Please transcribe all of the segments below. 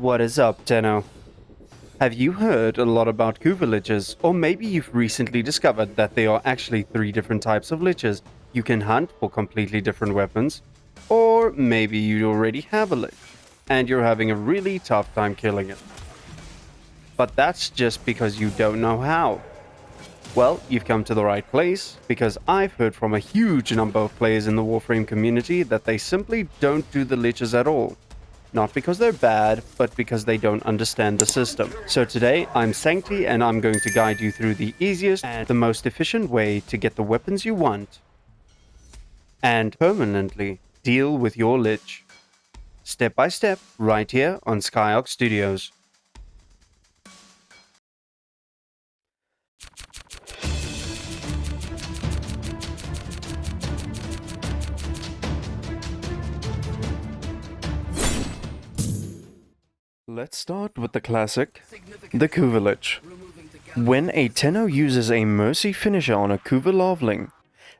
What is up, Tenno? Have you heard a lot about Kuva Liches, or maybe you've recently discovered that there are actually 3 different types of Liches you can hunt for completely different weapons? Or maybe you already have a Lich, and you're having a really tough time killing it. But that's just because you don't know how. Well, you've come to the right place, because I've heard from a huge number of players in the Warframe community that they simply don't do the Liches at all. Not because they're bad, but because they don't understand the system. So today, I'm Sancti and I'm going to guide you through the easiest and the most efficient way to get the weapons you want and permanently deal with your Lich. Step by step, right here on SkyArc Studios. Let's start with the classic, the Kuva Lich. When a Tenno uses a Mercy finisher on a Kuva Loveling,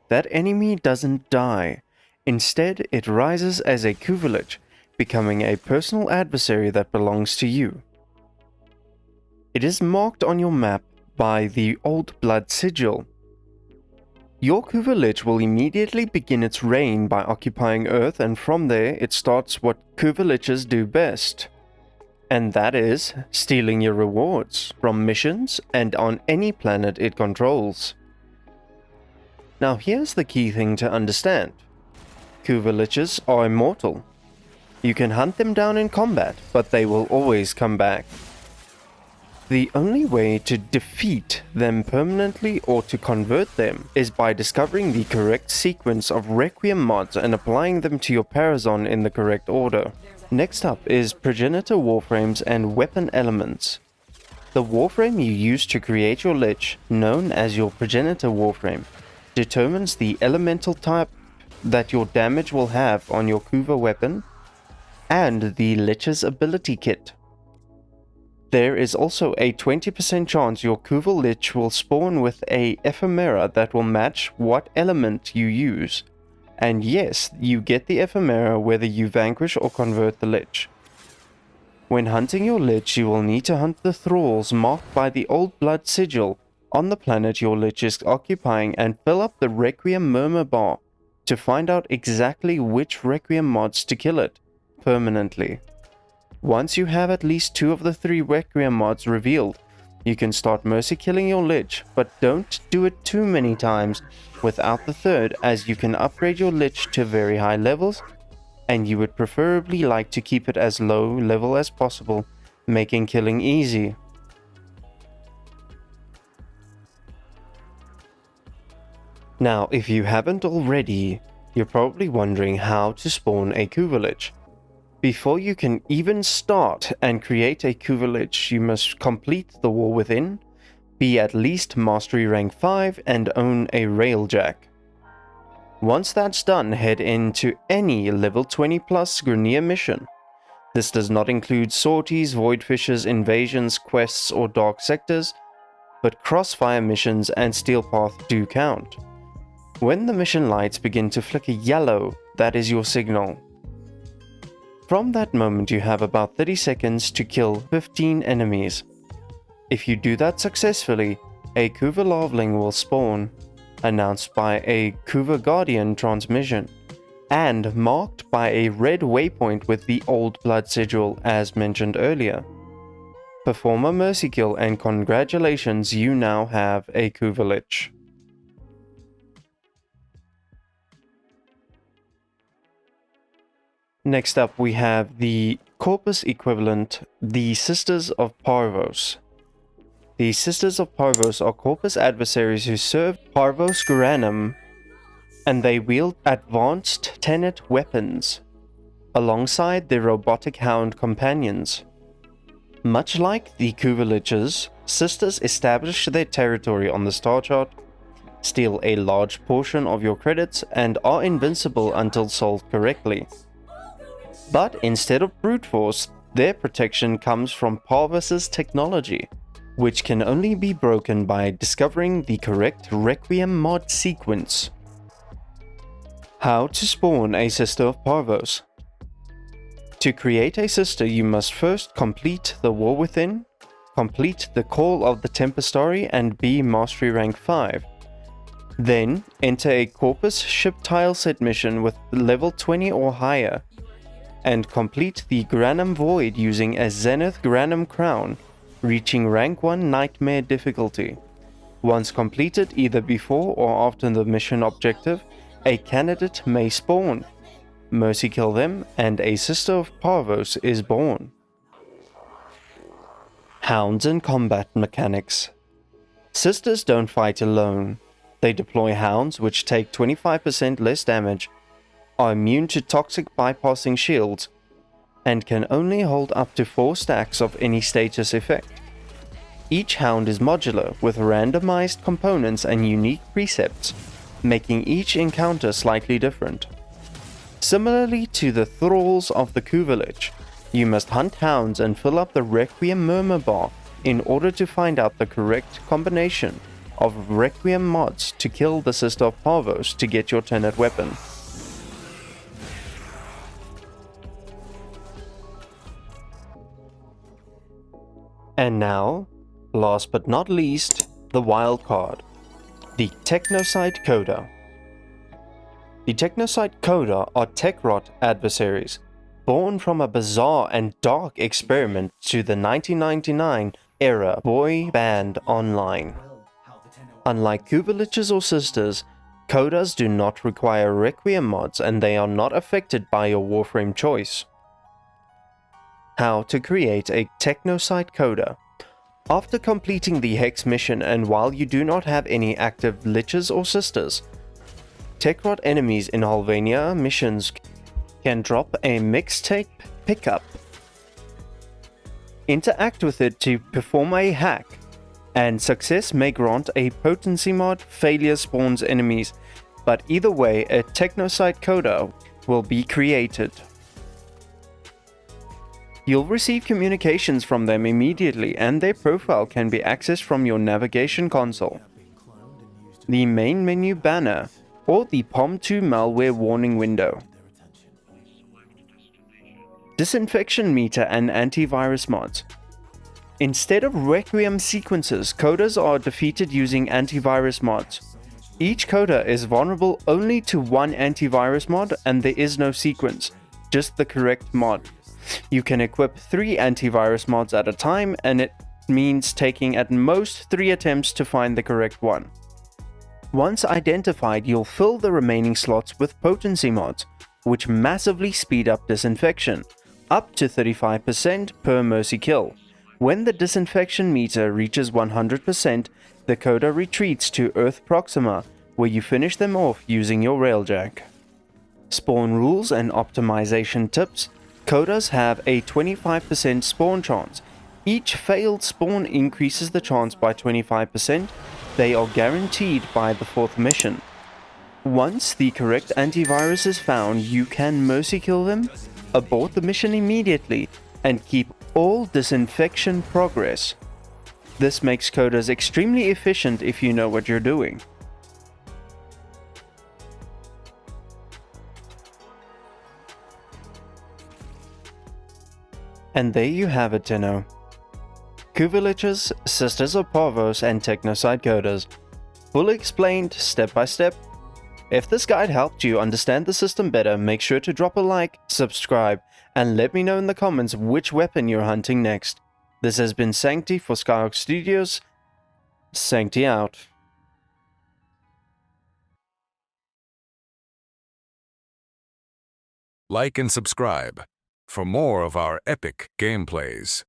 that enemy doesn't die. Instead, it rises as a Kuva Lich, becoming a personal adversary that belongs to you. It is marked on your map by the Old Blood sigil. Your Kuva Lich will immediately begin its reign by occupying Earth, and from there it starts what Kuva Liches do best. And that is stealing your rewards from missions and on any planet it controls. Now here's the key thing to understand. Kuva Liches are immortal. You can hunt them down in combat, but they will always come back. The only way to defeat them permanently or to convert them is by discovering the correct sequence of Requiem mods and applying them to your Parazon in the correct order. Next up is progenitor warframes and weapon elements. The warframe you use to create your Lich, known as your progenitor warframe, determines the elemental type that your damage will have on your Kuva weapon and the Lich's ability kit. There is also a 20% chance your Kuva Lich will spawn with a ephemera that will match what element you use. And yes, you get the ephemera whether you vanquish or convert the Lich. When hunting your Lich, you will need to hunt the thralls marked by the Old Blood sigil on the planet your Lich is occupying and fill up the Requiem murmur bar to find out exactly which Requiem mods to kill it permanently. Once you have at least 2 of the 3 Requiem mods revealed, you can start mercy killing your Lich, but don't do it too many times without the 3rd, as you can upgrade your Lich to very high levels, and you would preferably like to keep it as low level as possible, making killing easy. Now, if you haven't already, you're probably wondering how to spawn a Kuva Lich. Before you can even start and create a Kuva Lich, you must complete the War Within, be at least Mastery Rank 5 and own a Railjack. Once that's done, head into any level 20 plus Grineer mission. This does not include sorties, voidfishes, invasions, quests or dark sectors, but crossfire missions and steel path do count. When the mission lights begin to flicker yellow, that is your signal. From that moment you have about 30 seconds to kill 15 enemies. If you do that successfully, a Kuva Loveling will spawn, announced by a Kuva Guardian transmission, and marked by a red waypoint with the Old Blood sigil as mentioned earlier. Perform a mercy kill and congratulations, you now have a Kuva Lich. Next up we have the Corpus equivalent, the Sisters of Parvos. The Sisters of Parvos are Corpus adversaries who serve Parvos Guranum, and they wield advanced Tenet weapons, alongside their robotic Hound companions. Much like the Kuva Liches, Sisters establish their territory on the star chart, steal a large portion of your credits, and are invincible until solved correctly. But instead of brute force, their protection comes from Parvos' technology, which can only be broken by discovering the correct Requiem mod sequence. How to spawn a Sister of Parvos. To create a sister, you must first complete the War Within, complete the Call of the Tempestari and be Mastery Rank 5. Then, enter a Corpus ship tileset mission with level 20 or higher, and complete the Granum Void using a Zenith Granum Crown, reaching Rank 1 Nightmare difficulty. Once completed, either before or after the mission objective, a candidate may spawn. Mercy kill them, and a Sister of Parvos is born. Hounds and combat mechanics. Sisters don't fight alone. They deploy hounds, which take 25% less damage, are immune to toxic bypassing shields, and can only hold up to 4 stacks of any status effect. Each hound is modular, with randomized components and unique precepts, making each encounter slightly different. Similarly to the thralls of the Kuva Lich, you must hunt hounds and fill up the Requiem Murmur bar in order to find out the correct combination of Requiem mods to kill the Sister of Parvos to get your Tenet weapon. And now, last but not least, the wild card, the Technocyte Coda. The Technocyte Coda are Techrot adversaries, born from a bizarre and dark experiment to the 1999 era boy band online. Unlike Kuva Liches or Sisters, Codas do not require Requiem mods and they are not affected by your Warframe choice. How to create a Technocyte Coda. After completing the Hex mission and while you do not have any active Liches or Sisters, Techrot enemies in Halvania missions can drop a mixtape pickup. Interact with it to perform a hack, and success may grant a Potency mod, failure spawns enemies, but either way a Technocyte Coda will be created. You'll receive communications from them immediately and their profile can be accessed from your navigation console, the main menu banner, or the POM2 malware warning window. Disinfection meter and antivirus mods. Instead of Requiem sequences, Codas are defeated using antivirus mods. Each Coda is vulnerable only to one antivirus mod and there is no sequence, just the correct mod. You can equip 3 antivirus mods at a time and it means taking at most 3 attempts to find the correct one. Once identified, you'll fill the remaining slots with Potency mods, which massively speed up disinfection, up to 35% per mercy kill. When the disinfection meter reaches 100%, the Coda retreats to Earth Proxima, where you finish them off using your railjack. Spawn rules and optimization tips. Codas have a 25% spawn chance. Each failed spawn increases the chance by 25%. They are guaranteed by the 4th mission. Once the correct antivirus is found, you can mercy kill them, abort the mission immediately, and keep all disinfection progress. This makes Codas extremely efficient if you know what you're doing. And there you have it, Tenno. Kuva Liches, Sisters of Parvos, and Technocyte Codas. Fully explained, step by step. If this guide helped you understand the system better, make sure to drop a like, subscribe, and let me know in the comments which weapon you're hunting next. This has been Sancti for SkyArc Studios. Sancti out. Like and subscribe for more of our epic gameplays.